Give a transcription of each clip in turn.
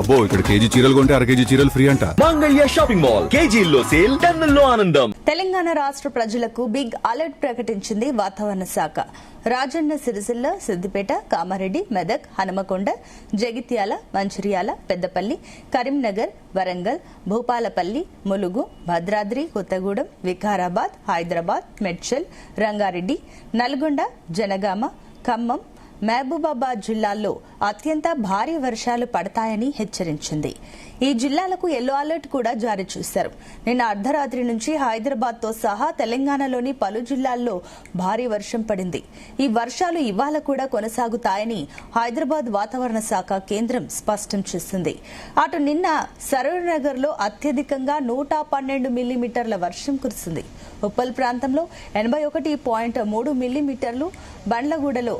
అబ్బో ఇక్కడ కేజీ చీరలు కొంటే అర కేజీ చీరలు ఫ్రీ అంట. మంగళ్య షాపింగ్ మాల్, కేజీల్లో సేల్, టన్నుల్లో ఆనందం. తెలంగాణ రాష్ట్ర ప్రజలకు బిగ్ అలర్ట్ ప్రకటించింది వాతావరణ శాఖ. రాజన్న సిరిసిల్ల, సిద్దిపేట, కామారెడ్డి, మెదక్, హనుమకొండ, జగిత్యాల, మంచిర్యాల, పెద్దపల్లి, కరీంనగర్, వరంగల్, భూపాలపల్లి, ములుగు, భద్రాద్రి, కొత్తగూడెం, వికారాబాద్, హైదరాబాద్, మేడ్చల్, రంగారెడ్డి, నల్గొండ, జనగామ, ఖమ్మం, మహబూబాబాద్ జిల్లాల్లో అత్యంత భారీ వర్షాలు పడతాయని హెచ్చరించింది. ఈ జిల్లాలకు ఎల్లో అలర్ట్ కూడా జారీ చేశారు. నిన్న అర్ధరాత్రి నుంచి హైదరాబాద్ తో సహా తెలంగాణలోని పలు జిల్లాల్లో భారీ వర్షం పడింది. ఈ వర్షాలు ఇవాళ కూడా కొనసాగుతాయని హైదరాబాద్ వాతావరణ శాఖ కేంద్రం స్పష్టం చేసింది. అటు నిన్న సరూర్నగర్ లో అత్యధికంగా 112 మిల్లీమీటర్ల వర్షం కురిసింది. ఉప్పల్ ప్రాంతంలో 81.3 మిల్లీమీటర్లు, బండ్లగూడలో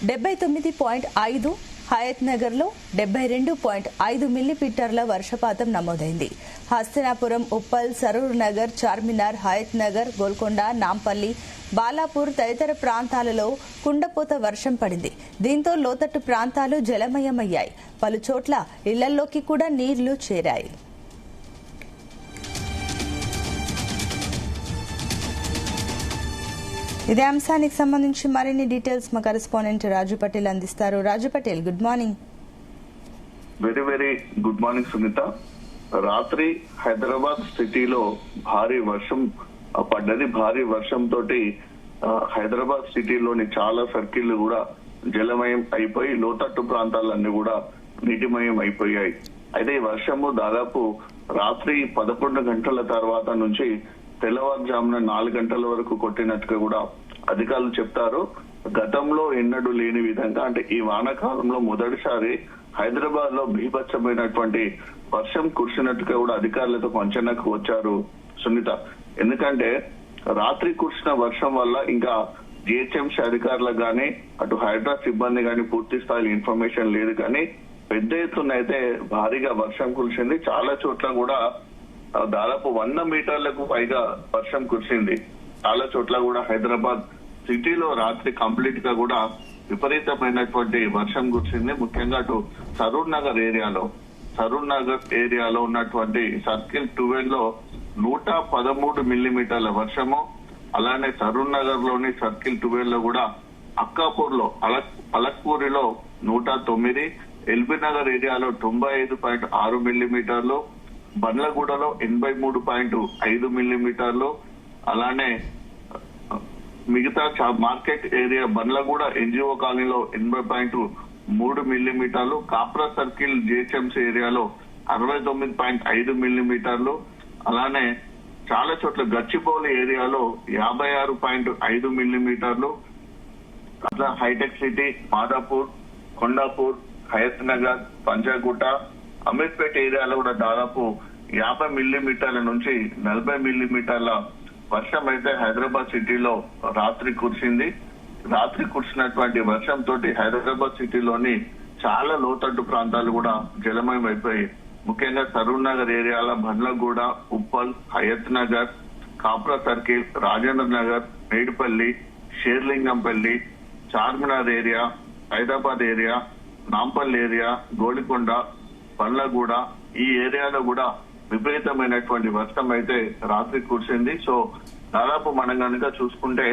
79.5, హయత్ నగర్ లో 72.5 మిల్లీమీటర్ల వర్షపాతం నమోదైంది. హస్తినాపురం, ఉప్పల్, సరూర్ నగర్, చార్మినార్, హయత్ నగర్, గోల్కొండ, నాంపల్లి, బాలాపూర్ తదితర ప్రాంతాలలో కుండపోత వర్షం పడింది. దీంతో లోతట్టు ప్రాంతాలు జలమయమయ్యాయి. పలు చోట్ల ఇళ్లలోకి కూడా నీళ్లు చేరాయి. ఇదే అంశానికి సంబంధించి మరిన్ని డీటెయిల్స్ మా కరెస్పాండెంట్ రాజు పటేల్ అందిస్తారు. Raju Patel, good morning. Very good morning Sunitha. రాత్రి హైదరాబాద్ సిటీలో భారీ వర్షం పడ్డది. భారీ వర్షం తోటి హైదరాబాద్ సిటీలోని చాలా సర్కిళ్లు కూడా జలమయం అయిపోయి లోతట్టు ప్రాంతాలన్నీ కూడా నీటిమయం అయిపోయాయి. అయితే ఈ వర్షము దాదాపు రాత్రి 11 గంటల తర్వాత నుంచి తెల్లవారుజామున 4 గంటల వరకు కొట్టినట్టుగా కూడా అధికారులు చెప్తారు. గతంలో ఎన్నడూ లేని విధంగా, అంటే ఈ వానాకాలంలో మొదటిసారి హైదరాబాద్ లో బీభత్సమైనటువంటి వర్షం కురిసినట్టుగా కూడా అధికారులతో అంచనాకు వచ్చారు సునీత. ఎందుకంటే రాత్రి కురిసిన వర్షం వల్ల ఇంకా జిహెచ్ఎంసీ అధికారులకు గానీ అటు హైడ్రా సిబ్బంది గానీ పూర్తి స్థాయి ఇన్ఫర్మేషన్ లేదు. కానీ పెద్ద ఎత్తున అయితే భారీగా వర్షం కురిసింది. చాలా చోట్ల కూడా దాదాపు 100 మీటర్లకు పైగా వర్షం కురిసింది. చాలా చోట్ల కూడా హైదరాబాద్ సిటీలో రాత్రి కంప్లీట్ గా కూడా విపరీతమైనటువంటి వర్షం కురిసింది. ముఖ్యంగా అటు సరూర్ నగర్ ఏరియాలో ఉన్నటువంటి సర్కిల్ 12 లో 113 మిల్లీమీటర్ల వర్షము. అలానే సరూర్ నగర్ లోని సర్కిల్ 12 లో కూడా అక్కాపూర్ లో అలక్పూరిలో 109, ఎల్బీ నగర్ ఏరియాలో 95.6 మిల్లీమీటర్లు, బండ్లగూడలో 83.5 మిల్లీమీటర్లు, అలానే మిగతా మార్కెట్ ఏరియా బండ్లగూడ ఎన్జిఓ కాలనీలో 80.3 మిల్లీమీటర్లు, కాప్రా సర్కిల్ జిహెచ్ఎంసీ ఏరియాలో 69.5 మిల్లీమీటర్లు, అలానే చాలా చోట్ల గచ్చిబౌలి ఏరియాలో 56.5 మిల్లీమీటర్లు, అట్లా హైటెక్ సిటీ, మాదాపూర్, కొండాపూర్, హయత్ నగర్, పంజాగుట్ట, అమీర్పేట ఏరియాలో కూడా దాదాపు 50 మిల్లీమీటర్ల నుంచి 40 మిల్లీమీటర్ల వర్షం అయితే హైదరాబాద్ సిటీలో రాత్రి కురిసింది. రాత్రి కురిసినటువంటి వర్షం తోటి హైదరాబాద్ సిటీలోని చాలా లోతట్టు ప్రాంతాలు కూడా జలమయం అయిపోయాయి. ముఖ్యంగా సరూర్ నగర్ ఏరియాలో Bandlaguda, Uppal, Hayath Nagar, Kapra circle, Rajendra Nagar, Medipally, Serilingampally, Charminar area, Hyderabad area, Nampally area, Golconda, Bandlaguda ఈ ఏరియాలో కూడా విపరీతమైనటువంటి వర్షం అయితే రాత్రి కురిసింది. సో దాదాపు మనం కనుక చూసుకుంటే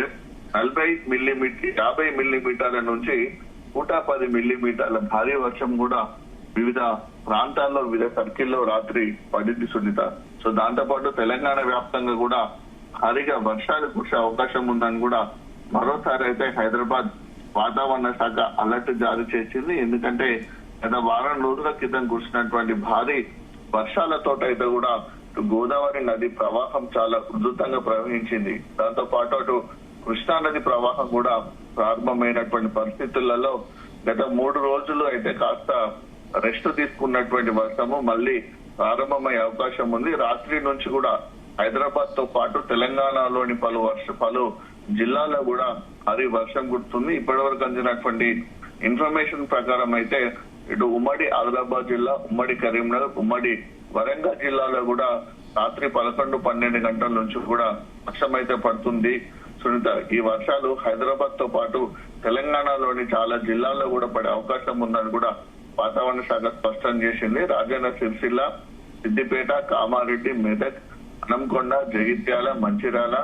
50 మిల్లీమీటర్ల నుంచి 110 మిల్లీమీటర్ల భారీ వర్షం కూడా వివిధ ప్రాంతాల్లో వివిధ సర్కిల్లో రాత్రి పడింది సునీత. సో దాంతో పాటు తెలంగాణ వ్యాప్తంగా కూడా భారీగా వర్షాలు కురిసే అవకాశం ఉందని కూడా మరోసారి అయితే హైదరాబాద్ వాతావరణ శాఖ అలర్ట్ జారీ చేసింది. ఎందుకంటే గత వారం రోజుల క్రితం కురిసినటువంటి భారీ వర్షాలతో అయితే కూడా గోదావరి నది ప్రవాహం చాలా ఉధృతంగా ప్రవహించింది. దాంతో పాటు అటు కృష్ణా నది ప్రవాహం కూడా ప్రారంభమైనటువంటి పరిస్థితులలో గత 3 రోజులు అయితే కాస్త రెస్ట్ తీసుకున్నటువంటి వర్షము మళ్ళీ ప్రారంభమయ్యే అవకాశం ఉంది. రాత్రి నుంచి కూడా హైదరాబాద్ తో పాటు తెలంగాణలోని పలు జిల్లాల్లో కూడా భారీ వర్షం కురుస్తుంది. ఇప్పటి వరకు అందినటువంటి ఇన్ఫర్మేషన్ ప్రకారం అయితే ఇటు ఉమ్మడి ఆదిలాబాద్ జిల్లా, ఉమ్మడి కరీంనగర్, ఉమ్మడి వరంగల్ జిల్లాలో కూడా రాత్రి 11-12 గంటల నుంచి కూడా వర్షం అయితే పడుతుంది. సునీత, ఈ వర్షాలు హైదరాబాద్ తో పాటు తెలంగాణలోని చాలా జిల్లాల్లో కూడా పడే అవకాశం ఉందని కూడా వాతావరణ శాఖ స్పష్టం చేసింది. రాజన్న సిరిసిల్ల, సిద్దిపేట, కామారెడ్డి, మెదక్, హనంకొండ, జగిత్యాల, మంచిర్యాల,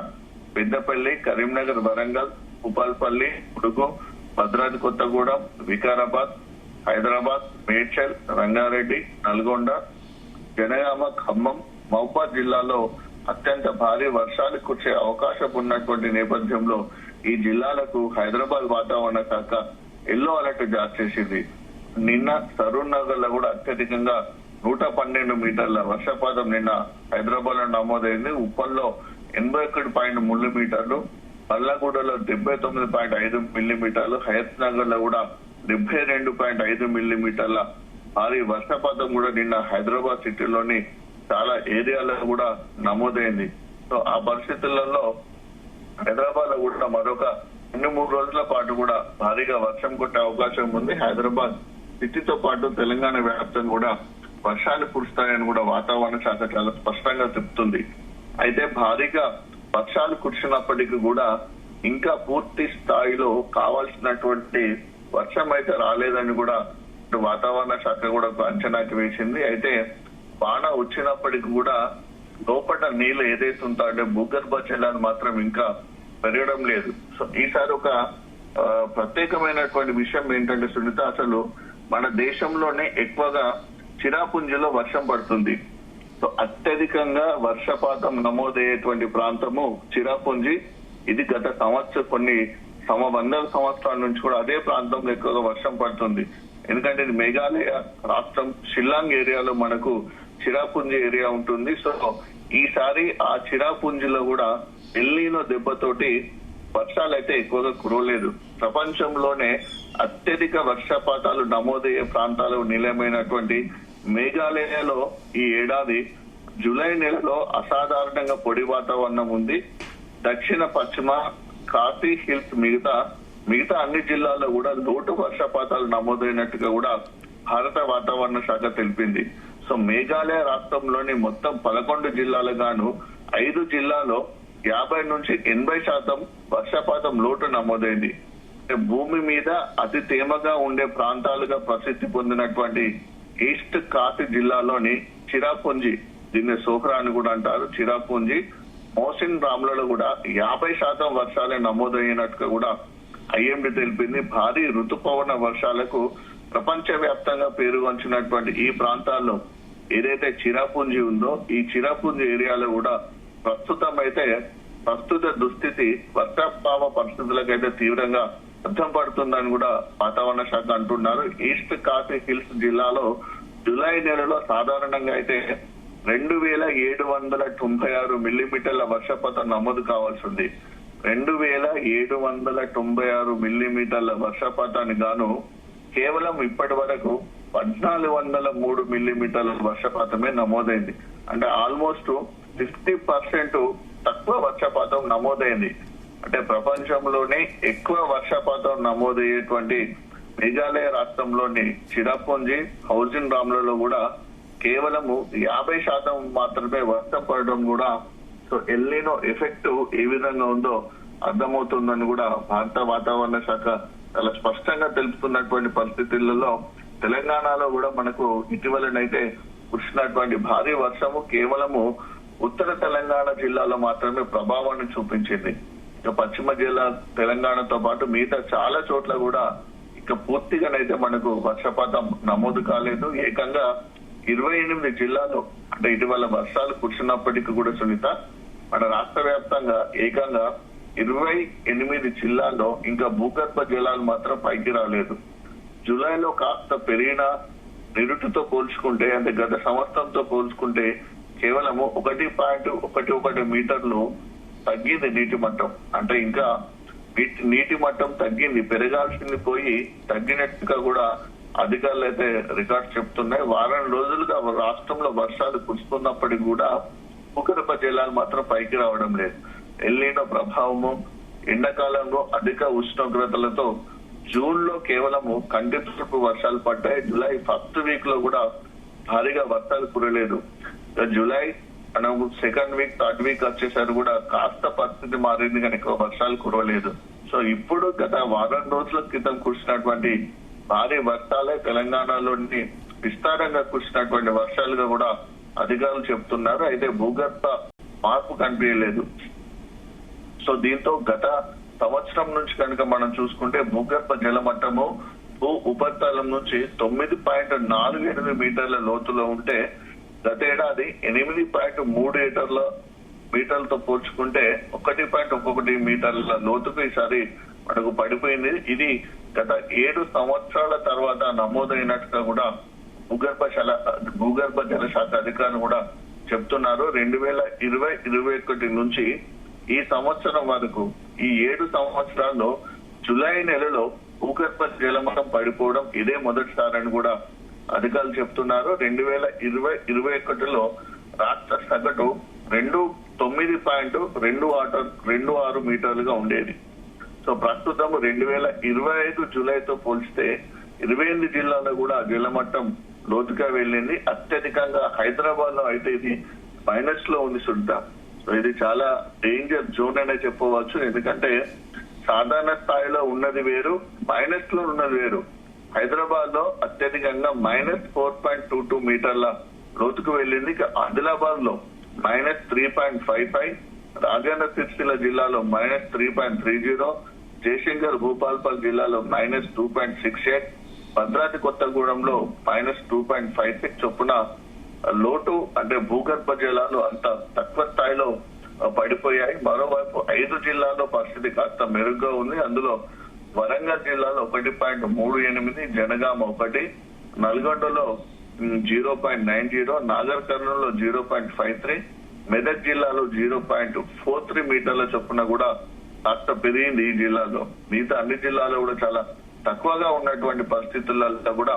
పెద్దపల్లి, కరీంనగర్, వరంగల్, భూపాల్పల్లి, ములుగు, భద్రాద్రి కొత్తగూడెం, వికారాబాద్, హైదరాబాద్, మేడ్చల్, రంగారెడ్డి, నల్గొండ, జనగామ, ఖమ్మం, మహబూబాద్ జిల్లాలో అత్యంత భారీ వర్షాలు కురిసే అవకాశం ఉన్నటువంటి నేపథ్యంలో ఈ జిల్లాలకు హైదరాబాద్ వాతావరణ శాఖ ఎల్లో అలర్ట్ జారీ చేసింది. నిన్న సరూర్ నగర్ లో కూడా అత్యధికంగా 112 మీటర్ల వర్షపాతం నిన్న హైదరాబాద్ లో నమోదైంది. ఉప్పల్లో 81.3 మిల్లీమీటర్లు, పల్లగూడలో 79.5 మిల్లీమీటర్లు, హయత్ నగర్ లో కూడా 72.5 మిల్లీమీటర్ల భారీ వర్షపాతం కూడా నిన్న హైదరాబాద్ సిటీలోని చాలా ఏరియాలో కూడా నమోదైంది. సో ఆ పరిస్థితులలో హైదరాబాద్ లో కూడా మరొక 2-3 రోజుల పాటు కూడా భారీగా వర్షం కొట్టే అవకాశం ఉంది. హైదరాబాద్ సిటీతో పాటు తెలంగాణ వ్యాప్తంగా కూడా వర్షాలు కురుస్తాయని కూడా వాతావరణ శాఖ చాలా స్పష్టంగా చెప్తుంది. అయితే భారీగా వర్షాలు కురిసినప్పటికీ కూడా ఇంకా పూర్తి స్థాయిలో కావాల్సినటువంటి వర్షం అయితే రాలేదని కూడా వాతావరణ శాఖ కూడా అంచనాకి వేసింది. అయితే వాన వచ్చినప్పటికీ కూడా లోపల నీళ్లు ఏదైతే ఉంటాయో భూగర్భ జలాలు మాత్రం ఇంకా పెరగడం లేదు. సో ఈసారి ఒక ప్రత్యేకమైనటువంటి విషయం ఏంటంటే సునీత, అసలు మన దేశంలోనే ఎక్కువగా చిరాపుంజిలో వర్షం పడుతుంది. సో అత్యధికంగా వర్షపాతం నమోదయ్యేటువంటి ప్రాంతము చిరాపుంజి. ఇది గత కొన్ని వందల సంవత్సరాల నుంచి కూడా అదే ప్రాంతంలో ఎక్కువగా వర్షం పడుతుంది. ఎందుకంటే ఇది మేఘాలయ రాష్ట్రం షిల్లాంగ్ ఏరియాలో మనకు చిరాపుంజి ఏరియా ఉంటుంది. సో ఈసారి ఆ చిరాపుంజిలో కూడా ఎల్నీనో దెబ్బతోటి వర్షాలు అయితే ఎక్కువగా కురవలేదు. ప్రపంచంలోనే అత్యధిక వర్షపాతాలు నమోదయ్యే ప్రాంతాలు నిలయమైనటువంటి మేఘాలయలో ఈ ఏడాది జూలై నెలలో అసాధారణంగా పొడి వాతావరణం ఉంది. దక్షిణ పశ్చిమ ఖాసీ హిల్స్ మిగతా అన్ని జిల్లాల్లో కూడా లోటు వర్షపాతాలు నమోదైనట్టుగా కూడా భారత వాతావరణ శాఖ తెలిపింది. సో మేఘాలయ రాష్ట్రంలోని మొత్తం 11 జిల్లాలు గాను 5 జిల్లాలో 50 నుంచి 80% వర్షపాతం లోటు నమోదైంది. భూమి మీద అతి తేమగా ఉండే ప్రాంతాలుగా ప్రసిద్ధి పొందినటువంటి ఈస్ట్ కాశీ జిల్లాలోని చిరాపుంజి, దీన్ని సోహ్రా అని కూడా అంటారు, చిరాపుంజి, మోసిన్ రామ్లలో కూడా 50% వర్షాలే నమోదైనట్టుగా కూడా ఐఎండీ తెలిపింది. భారీ రుతుపవన వర్షాలకు ప్రపంచ వ్యాప్తంగా పేరుగాంచినటువంటి ఈ ప్రాంతాల్లో ఏదైతే చిరాపుంజి ఉందో ఈ చిరాపుంజి ఏరియాలో కూడా ప్రస్తుత దుస్థితి వర్షాభావ పరిస్థితులకైతే తీవ్రంగా అర్థం పడుతుందని కూడా వాతావరణ శాఖ అంటున్నారు. ఈస్ట్ కాశీ హిల్స్ జిల్లాలో జూలై నెలలో సాధారణంగా అయితే 2796 మిల్లీమీటర్ల వర్షపాతం నమోదు కావాల్సి ఉంది. 2796 మిల్లీమీటర్ల వర్షపాతాన్ని గాను కేవలం ఇప్పటి వరకు 1403 మిల్లీమీటర్ల వర్షపాతమే నమోదైంది. అంటే ఆల్మోస్ట్ 50% తక్కువ వర్షపాతం నమోదైంది. అంటే ప్రపంచంలోనే ఎక్కువ వర్షపాతం నమోదయ్యేటువంటి మేఘాలయ రాష్ట్రంలోని చిరాపుంజి, హౌజిన్ రామ్లలో కూడా కేవలము 50% మాత్రమే వర్షం పడడం కూడా సో ఎల్నినో ఎఫెక్ట్ ఏ విధంగా ఉందో అర్థమవుతుందని కూడా భారత వాతావరణ శాఖ చాలా స్పష్టంగా తెలుపుతున్నటువంటి పరిస్థితులలో తెలంగాణలో కూడా మనకు ఇటీవలనైతే కురిసినటువంటి భారీ వర్షము కేవలము ఉత్తర తెలంగాణ జిల్లాలో మాత్రమే ప్రభావాన్ని చూపించింది. ఇక పశ్చిమ జిల్లా తెలంగాణతో పాటు మిగతా చాలా చోట్ల కూడా ఇక పూర్తిగానైతే మనకు వర్షపాతం నమోదు కాలేదు. ఏకంగా 28 జిల్లాలో అంటే ఇటీవల వర్షాలు కురిసినప్పటికీ కూడా సునీత మన రాష్ట్ర వ్యాప్తంగా ఏకంగా 28 జిల్లాల్లో ఇంకా భూగర్భ జలాలు మాత్రం పైకి రాలేదు. జూలైలో కాస్త పెరిగిన నిరుటితో పోల్చుకుంటే అంటే గత సంవత్సరంతో పోల్చుకుంటే కేవలము 1.11 మీటర్లు తగ్గింది నీటి మట్టం. అంటే ఇంకా నీటి మట్టం తగ్గింది, పెరగాల్సింది పోయి తగ్గినట్టుగా కూడా అధికారులు అయితే రికార్డు చెప్తున్నాయి. వారం రోజులుగా రాష్ట్రంలో వర్షాలు కురుస్తున్నప్పటికీ కూడా భూగర్భ జలాలు మాత్రం పైకి రావడం లేదు. ఎల్నినో ప్రభావము, ఎండాకాలంలో అధిక ఉష్ణోగ్రతలతో జూన్ లో కేవలము కంటితుడుపు వర్షాలు పడ్డాయి. జూలై ఫస్ట్ వీక్ లో కూడా భారీగా వర్షాలు కురలేదు. July second week third week వచ్చేసరికి కూడా కాస్త పరిస్థితి మారింది కానీ ఎక్కువ వర్షాలు కురవలేదు. సో ఇప్పుడు గత వారం రోజుల క్రితం కురిసినటువంటి భారీ వర్షాలే తెలంగాణలోని విస్తారంగా కురిసినటువంటి వర్షాలుగా కూడా అధికారులు చెప్తున్నారు. అయితే భూగర్భ మార్పు కనిపించలేదు. సో దీంతో గత సంవత్సరం నుంచి కనుక మనం చూసుకుంటే భూగర్భ జలమట్టము భూ ఉపరితలం నుంచి 9.48 మీటర్ల లోతులో ఉంటే గతేడాది 8.3 మీటర్లతో పోల్చుకుంటే 1.1 మీటర్ల లోతుకు ఈసారి మనకు పడిపోయింది. ఇది గత 7 సంవత్సరాల తర్వాత నమోదైనట్టుగా కూడా భూగర్భ జల శాఖ అధికారులు కూడా చెప్తున్నారు. 2020-21 నుంచి ఈ సంవత్సరం వరకు ఈ 7 సంవత్సరాల్లో జూలై నెలలో భూగర్భ జలమట్టం పడిపోవడం ఇదే మొదటిసారని కూడా అధికారులు చెప్తున్నారు. 2020-21లో రాష్ట్ర సగటు 9.26 మీటర్లుగా ఉండేది. సో ప్రస్తుతం 2025 జూలైతో పోల్చితే 28 జిల్లాలో కూడా జలమట్టం లోతుగా వెళ్ళింది. అత్యధికంగా హైదరాబాద్ లో అయితే ఇది మైనస్ లో ఉంది సునీత. సో ఇది చాలా డేంజర్ జోన్ అనే చెప్పవచ్చు. ఎందుకంటే సాధారణ స్థాయిలో ఉన్నది వేరు, మైనస్ లో ఉన్నది వేరు. హైదరాబాద్ లో అత్యధికంగా -4.22 మీటర్ల లోతుకు వెళ్ళింది. ఆదిలాబాద్ లో -3.55, రాజన్న సిరిసిల్ల జిల్లాలో -3.30, జయశంకర్ భూపాల్పల్ జిల్లాలో -2.68, భద్రాద్రి కొత్తగూడెంలో -2.56 చొప్పున లోటు అంటే భూగర్భ జలాలు అంత తక్కువ స్థాయిలో పడిపోయాయి. మరోవైపు 5 జిల్లాల్లో పరిస్థితి కాస్త మెరుగ్గా ఉంది. అందులో వరంగల్ జిల్లాలో 1.38, జనగామ 1, నల్గొండలో 0.90, నాగర్ కర్నూలులో 0.53, మెదక్ జిల్లాలో 0.43 మీటర్ల చొప్పున కూడా కాస్త పెరిగింది ఈ జిల్లాలో. మిగతా అన్ని జిల్లాలో కూడా చాలా తక్కువగా ఉన్నటువంటి పరిస్థితులలో కూడా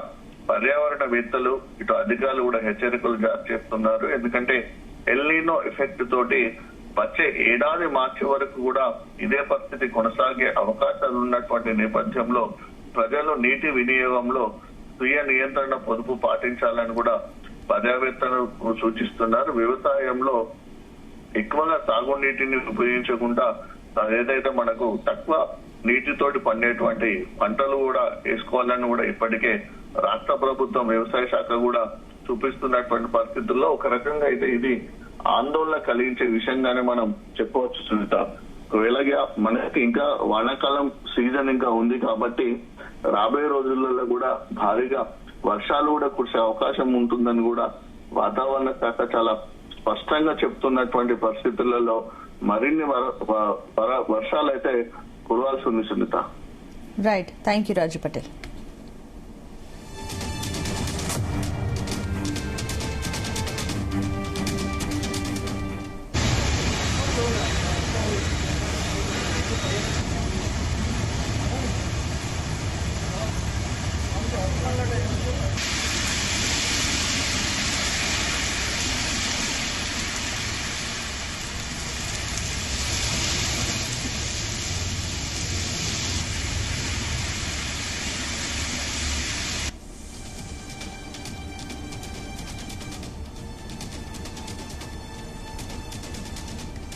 పర్యావరణవేత్తలు ఇటు అధికారులు కూడా హెచ్చరికలు జారీ చేస్తున్నారు. ఎందుకంటే ఎల్నినో ఎఫెక్ట్ తోటి వచ్చే ఏడాది మార్చి వరకు కూడా ఇదే పరిస్థితి కొనసాగే అవకాశాలు ఉన్నటువంటి నేపథ్యంలో ప్రజలు నీటి వినియోగంలో స్వీయ నియంత్రణ పొదుపు పాటించాలని కూడా పర్యావేత్తలు సూచిస్తున్నారు. వ్యవసాయంలో ఎక్కువగా సాగునీటిని ఉపయోగించకుండా ఏదైతే మనకు తక్కువ నీటితోటి పండేటువంటి పంటలు కూడా వేసుకోవాలని కూడా ఇప్పటికే రాష్ట్ర ప్రభుత్వం వ్యవసాయ శాఖ కూడా చూపిస్తున్నటువంటి పరిస్థితుల్లో ఒక రకంగా అయితే ఇది ఆందోళన కలిగించే విషయంగానే మనం చెప్పవచ్చు సునీత. ఒకవేళ మనకి ఇంకా వానాకాలం సీజన్ ఇంకా ఉంది కాబట్టి రాబోయే రోజులలో కూడా భారీగా వర్షాలు కూడా కురిసే అవకాశం ఉంటుందని కూడా వాతావరణ శాఖ చాలా స్పష్టంగా చెప్తున్నటువంటి పరిస్థితులలో మరిన్ని వర్షాలు అయితే కురవాల్సి ఉంది Sunitha. Right, thank you Raju Patel.